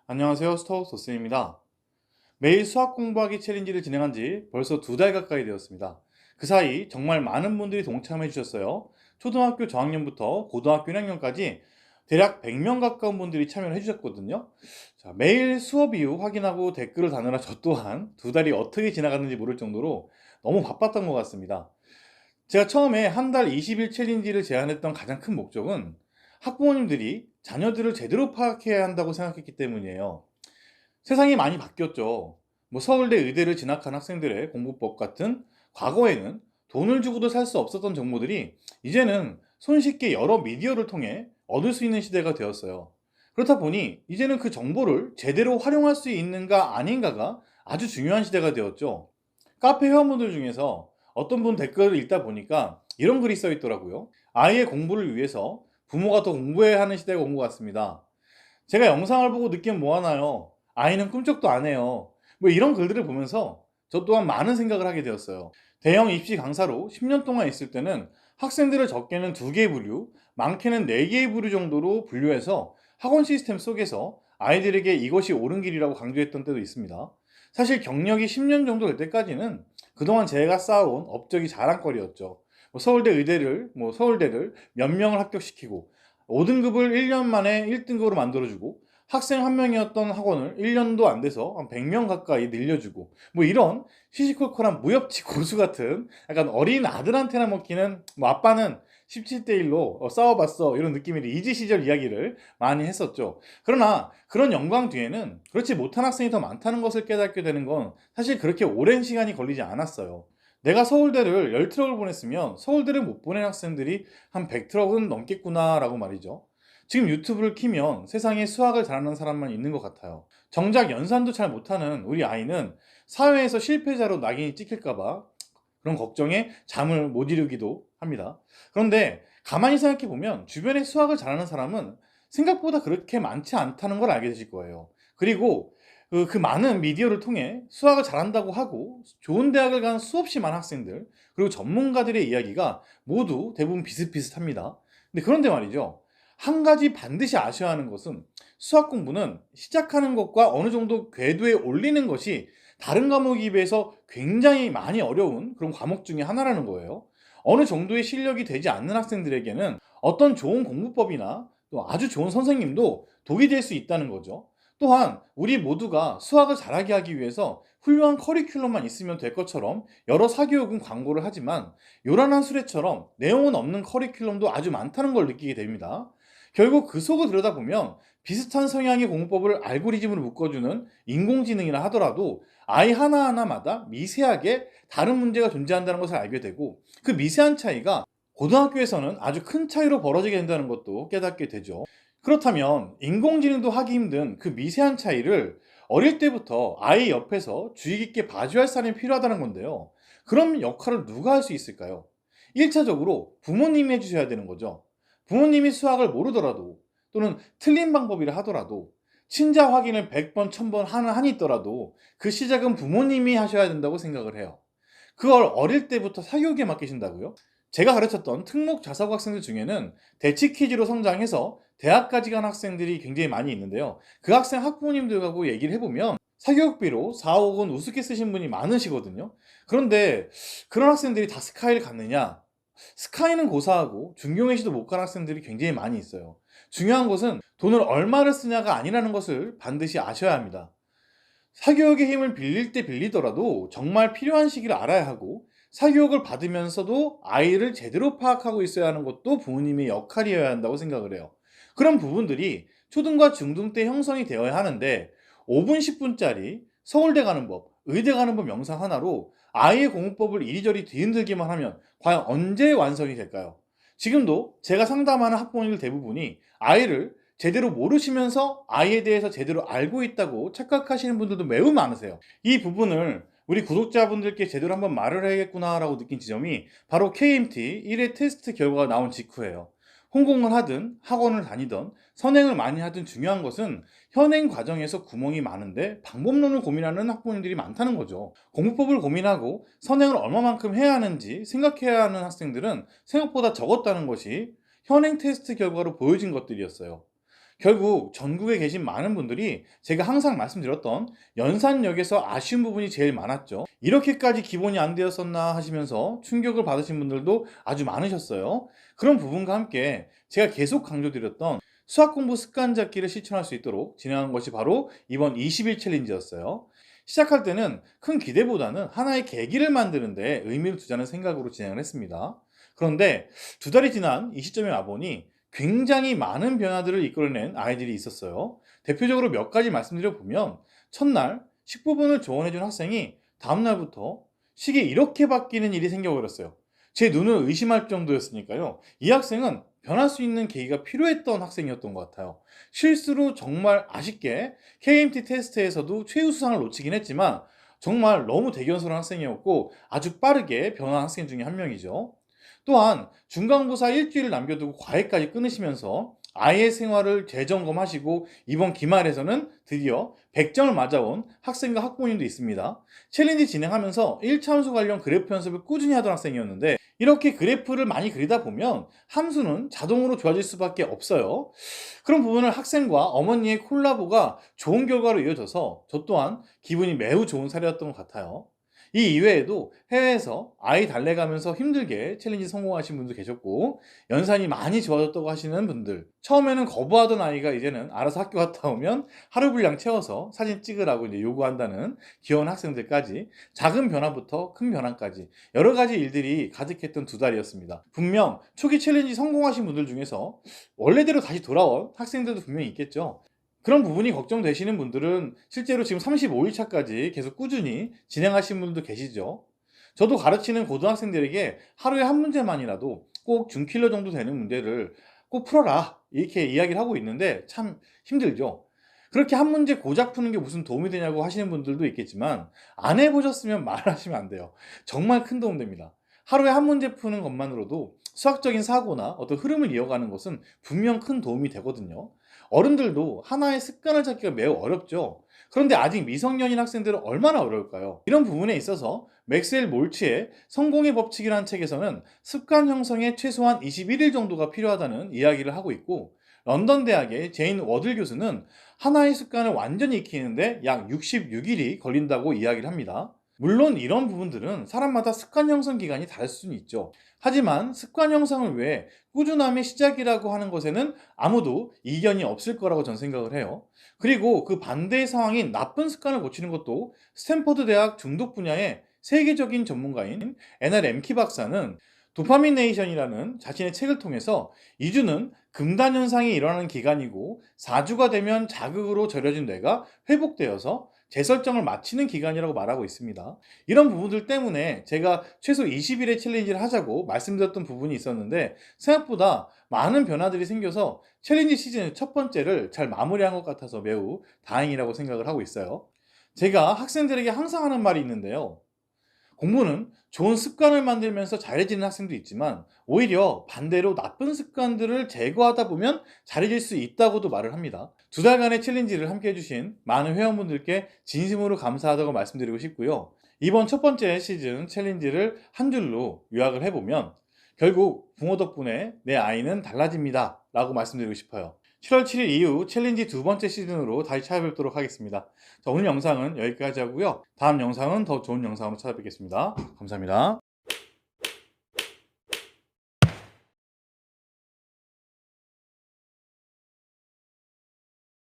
안녕하세요. 스터우토스입니다. 매일 수학 공부하기 챌린지를 진행한 지 벌써 2달 가까이 되었습니다. 그 사이 정말 많은 분들이 동참해 주셨어요. 초등학교 저학년부터 고등학교 1학년까지 대략 100명 가까운 분들이 참여를 해주셨거든요. 자, 매일 수업 이후 확인하고 댓글을 다느라 저 또한 2달이 어떻게 지나갔는지 모를 정도로 너무 바빴던 것 같습니다. 제가 처음에 한 달 20일 챌린지를 제안했던 가장 큰 목적은 학부모님들이 자녀들을 제대로 파악해야 한다고 생각했기 때문이에요. 세상이 많이 바뀌었죠. 서울대 의대를 진학한 학생들의 공부법 같은 과거에는 돈을 주고도 살 수 없었던 정보들이 이제는 손쉽게 여러 미디어를 통해 얻을 수 있는 시대가 되었어요. 그렇다 보니 이제는 그 정보를 제대로 활용할 수 있는가 아닌가가 아주 중요한 시대가 되었죠. 카페 회원분들 중에서 어떤 분 댓글을 읽다 보니까 이런 글이 써 있더라고요. 아이의 공부를 위해서 부모가 더 공부해야 하는 시대가 온 것 같습니다. 제가 영상을 보고 느낀 뭐 하나요? 아이는 꿈쩍도 안 해요. 이런 글들을 보면서 저 또한 많은 생각을 하게 되었어요. 대형 입시 강사로 10년 동안 있을 때는 학생들을 적게는 2개의 부류, 많게는 4개의 부류 정도로 분류해서 학원 시스템 속에서 아이들에게 이것이 옳은 길이라고 강조했던 때도 있습니다. 사실 경력이 10년 정도 될 때까지는 그동안 제가 쌓아온 업적이 자랑거리였죠. 서울대 의대를, 서울대를 몇 명을 합격시키고 5등급을 1년 만에 1등급으로 만들어주고 학생 한 명이었던 학원을 1년도 안 돼서 한 100명 가까이 늘려주고 이런 시시콜콜한 무협지 고수 같은 약간 어린 아들한테나 먹히는 아빠는 17대 1로 싸워봤어 이런 느낌의 이지 시절 이야기를 많이 했었죠. 그러나 그런 영광 뒤에는 그렇지 못한 학생이 더 많다는 것을 깨닫게 되는 건 사실 그렇게 오랜 시간이 걸리지 않았어요. 내가 서울대를 10트럭을 보냈으면 서울대를 못 보낸 학생들이 한 100트럭은 넘겠구나 라고 말이죠. 지금 유튜브를 키면 세상에 수학을 잘하는 사람만 있는 것 같아요. 정작 연산도 잘 못하는 우리 아이는 사회에서 실패자로 낙인이 찍힐까봐 그런 걱정에 잠을 못 이루기도 합니다. 그런데 가만히 생각해 보면 주변에 수학을 잘하는 사람은 생각보다 그렇게 많지 않다는 걸 알게 되실 거예요. 그리고 그 많은 미디어를 통해 수학을 잘한다고 하고 좋은 대학을 간 수없이 많은 학생들 그리고 전문가들의 이야기가 모두 대부분 비슷비슷합니다. 근데 그런데 말이죠. 한 가지 반드시 아셔야 하는 것은 수학 공부는 시작하는 것과 어느 정도 궤도에 올리는 것이 다른 과목에 비해서 굉장히 많이 어려운 그런 과목 중에 하나라는 거예요. 어느 정도의 실력이 되지 않는 학생들에게는 어떤 좋은 공부법이나 또 아주 좋은 선생님도 독이 될 수 있다는 거죠. 또한 우리 모두가 수학을 잘하게 하기 위해서 훌륭한 커리큘럼만 있으면 될 것처럼 여러 사교육은 광고를 하지만 요란한 수레처럼 내용은 없는 커리큘럼도 아주 많다는 걸 느끼게 됩니다. 결국 그 속을 들여다보면 비슷한 성향의 공부법을 알고리즘으로 묶어주는 인공지능이라 하더라도 아이 하나하나마다 미세하게 다른 문제가 존재한다는 것을 알게 되고 그 미세한 차이가 고등학교에서는 아주 큰 차이로 벌어지게 된다는 것도 깨닫게 되죠. 그렇다면 인공지능도 하기 힘든 그 미세한 차이를 어릴 때부터 아이 옆에서 주의 깊게 봐줘야 할 사람이 필요하다는 건데요. 그럼 역할을 누가 할 수 있을까요? 1차적으로 부모님이 해주셔야 되는 거죠. 부모님이 수학을 모르더라도 또는 틀린 방법이라 하더라도 친자 확인을 100번, 1000번 하는 한이 있더라도 그 시작은 부모님이 하셔야 된다고 생각을 해요. 그걸 어릴 때부터 사교육에 맡기신다고요? 제가 가르쳤던 특목 자사고 학생들 중에는 대치 퀴즈로 성장해서 대학까지 간 학생들이 굉장히 많이 있는데요. 그 학생 학부모님들하고 얘기를 해보면 사교육비로 4, 5억 우습게 쓰신 분이 많으시거든요. 그런데 그런 학생들이 다 스카이를 갔느냐? 스카이는 고사하고 중경외시도 못 간 학생들이 굉장히 많이 있어요. 중요한 것은 돈을 얼마를 쓰냐가 아니라는 것을 반드시 아셔야 합니다. 사교육의 힘을 빌릴 때 빌리더라도 정말 필요한 시기를 알아야 하고 사교육을 받으면서도 아이를 제대로 파악하고 있어야 하는 것도 부모님의 역할이어야 한다고 생각을 해요. 그런 부분들이 초등과 중등 때 형성이 되어야 하는데 5분, 10분짜리 서울대 가는 법, 의대 가는 법 영상 하나로 아이의 공부법을 이리저리 뒤흔들기만 하면 과연 언제 완성이 될까요? 지금도 제가 상담하는 학부모님들 대부분이 아이를 제대로 모르시면서 아이에 대해서 제대로 알고 있다고 착각하시는 분들도 매우 많으세요. 이 부분을 우리 구독자분들께 제대로 한번 말을 해야겠구나라고 느낀 지점이 바로 KMT 1회 테스트 결과가 나온 직후예요. 홍콩을 하든 학원을 다니든 선행을 많이 하든 중요한 것은 현행 과정에서 구멍이 많은데 방법론을 고민하는 학부모님들이 많다는 거죠. 공부법을 고민하고 선행을 얼마만큼 해야 하는지 생각해야 하는 학생들은 생각보다 적었다는 것이 현행 테스트 결과로 보여진 것들이었어요. 결국 전국에 계신 많은 분들이 제가 항상 말씀드렸던 연산력에서 아쉬운 부분이 제일 많았죠. 이렇게까지 기본이 안 되었었나 하시면서 충격을 받으신 분들도 아주 많으셨어요. 그런 부분과 함께 제가 계속 강조드렸던 수학 공부 습관 잡기를 실천할 수 있도록 진행한 것이 바로 이번 20일 챌린지였어요. 시작할 때는 큰 기대보다는 하나의 계기를 만드는 데 의미를 두자는 생각으로 진행을 했습니다. 그런데 두 달이 지난 이 시점에 와보니 굉장히 많은 변화들을 이끌어낸 아이들이 있었어요. 대표적으로 몇 가지 말씀드려 보면, 첫날 식부분을 조언해준 학생이 다음날부터 식이 이렇게 바뀌는 일이 생겨버렸어요. 제 눈을 의심할 정도였으니까요. 이 학생은 변할 수 있는 계기가 필요했던 학생이었던 것 같아요. 실수로 정말 아쉽게 KMT 테스트에서도 최우수상을 놓치긴 했지만 정말 너무 대견스러운 학생이었고 아주 빠르게 변한 학생 중에 한 명이죠. 또한 중간고사 일주일을 남겨두고 과외까지 끊으시면서 아이의 생활을 재점검하시고 이번 기말에서는 드디어 100점을 맞아온 학생과 학부모님도 있습니다. 챌린지 진행하면서 1차함수 관련 그래프 연습을 꾸준히 하던 학생이었는데, 이렇게 그래프를 많이 그리다 보면 함수는 자동으로 좋아질 수밖에 없어요. 그런 부분을 학생과 어머니의 콜라보가 좋은 결과로 이어져서 저 또한 기분이 매우 좋은 사례였던 것 같아요. 이 이외에도 해외에서 아이 달래가면서 힘들게 챌린지 성공하신 분도 계셨고, 연산이 많이 좋아졌다고 하시는 분들, 처음에는 거부하던 아이가 이제는 알아서 학교 갔다 오면 하루 분량 채워서 사진 찍으라고 이제 요구한다는 귀여운 학생들까지, 작은 변화부터 큰 변화까지 여러 가지 일들이 가득했던 두 달이었습니다. 분명 초기 챌린지 성공하신 분들 중에서 원래대로 다시 돌아온 학생들도 분명히 있겠죠. 그런 부분이 걱정되시는 분들은 실제로 지금 35일 차까지 계속 꾸준히 진행하시는 분들도 계시죠. 저도 가르치는 고등학생들에게 하루에 한 문제만이라도 꼭 준킬러 정도 되는 문제를 꼭 풀어라, 이렇게 이야기를 하고 있는데 참 힘들죠. 그렇게 한 문제 고작 푸는 게 무슨 도움이 되냐고 하시는 분들도 있겠지만, 안 해보셨으면 말하시면 안 돼요. 정말 큰 도움 됩니다. 하루에 한 문제 푸는 것만으로도 수학적인 사고나 어떤 흐름을 이어가는 것은 분명 큰 도움이 되거든요. 어른들도 하나의 습관을 찾기가 매우 어렵죠. 그런데 아직 미성년인 학생들은 얼마나 어려울까요? 이런 부분에 있어서 맥스웰 몰츠의 성공의 법칙이라는 책에서는 습관 형성에 최소한 21일 정도가 필요하다는 이야기를 하고 있고, 런던 대학의 제인 워들 교수는 하나의 습관을 완전히 익히는데 약 66일이 걸린다고 이야기를 합니다. 물론 이런 부분들은 사람마다 습관 형성 기간이 다를 수는 있죠. 하지만 습관 형성을 위해 꾸준함의 시작이라고 하는 것에는 아무도 이견이 없을 거라고 전 생각을 해요. 그리고 그 반대의 상황인 나쁜 습관을 고치는 것도, 스탠퍼드 대학 중독 분야의 세계적인 전문가인 에날 엠키 박사는 도파미네이션이라는 자신의 책을 통해서 2주는 금단 현상이 일어나는 기간이고 4주가 되면 자극으로 절여진 뇌가 회복되어서 재설정을 마치는 기간이라고 말하고 있습니다. 이런 부분들 때문에 제가 최소 20일의 챌린지를 하자고 말씀드렸던 부분이 있었는데, 생각보다 많은 변화들이 생겨서 챌린지 시즌 첫 번째를 잘 마무리한 것 같아서 매우 다행이라고 생각을 하고 있어요. 제가 학생들에게 항상 하는 말이 있는데요. 공부는 좋은 습관을 만들면서 잘해지는 학생도 있지만 오히려 반대로 나쁜 습관들을 제거하다 보면 잘해질 수 있다고도 말을 합니다. 두 달간의 챌린지를 함께 해주신 많은 회원분들께 진심으로 감사하다고 말씀드리고 싶고요. 이번 첫 번째 시즌 챌린지를 한 줄로 요약을 해보면, 결국 부모 덕분에 내 아이는 달라집니다 라고 말씀드리고 싶어요. 7월 7일 이후 챌린지 두 번째 시즌으로 다시 찾아뵙도록 하겠습니다. 자, 오늘 영상은 여기까지 하고요. 다음 영상은 더 좋은 영상으로 찾아뵙겠습니다. 감사합니다.